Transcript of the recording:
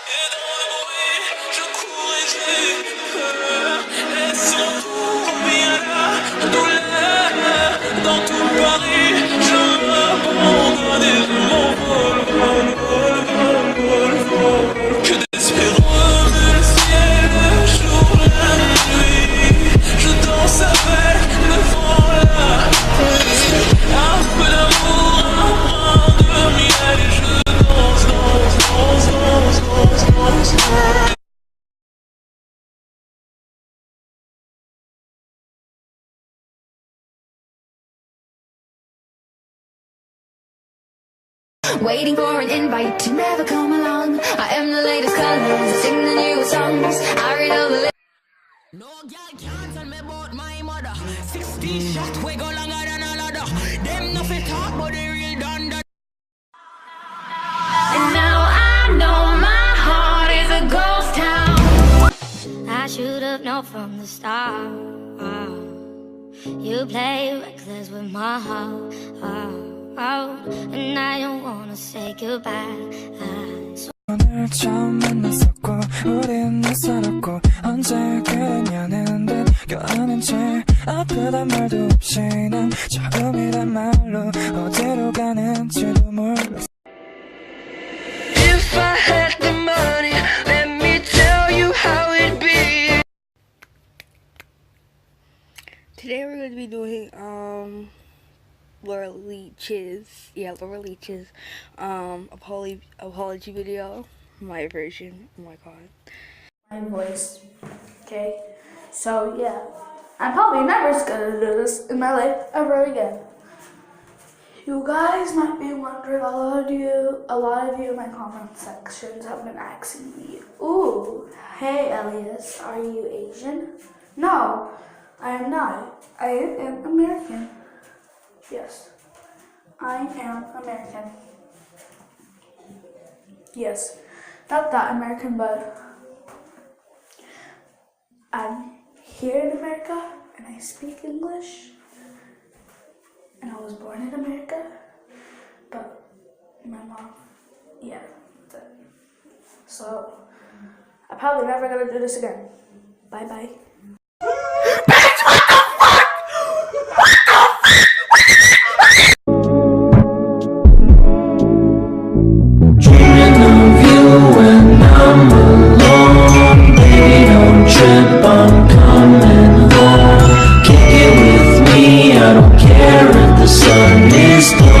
Et dans le bruit, je cours et j'ai peur. Et son tour reviendra de douleur. Dans tout Paris, je m'abandonne et je m'envole, vol, vol, vol, vol, vol. Que d'espérance le ciel, le jour, la nuit. Je danse avec le vent, la pluie. Un peu d'amour, un brin de miel et je danse, danse, danse, danse, danse, danse, danse. Waiting for an invite to never come along. I am the latest colors, I sing the newest songs. I read all the no girl can't tell me about my mother. 16 shots, we go longer than a ladder. Them nothing talk, but they real done that. And now I know my heart is a ghost town. I should have known from the start. You play reckless with my heart. And I don't wanna say goodbye. 오늘 처음 만났었고 우린 낯설었고 언제 그랬냐는데 껴안은 채 아프단 말도 없이 난 처음이란 말로 어디로 가는지도 몰랐어. If I had the money, let me tell you how it'd be. Today we're going to be doing Laura Leach's apology video, my version. Oh my god, my voice. Okay, so yeah, I'm probably never gonna do this in my life ever again. You guys might be wondering, a lot of you in my comment sections have been asking me, ooh, hey Elias, are you Asian? No, I am not. I am American. Yes, I am American. Yes, not that American, but I'm here in America and I speak English. And I was born in America, but my mom, yeah, that's it. So, I'm probably never gonna do this again. Bye bye. I don't care if the sun is blue.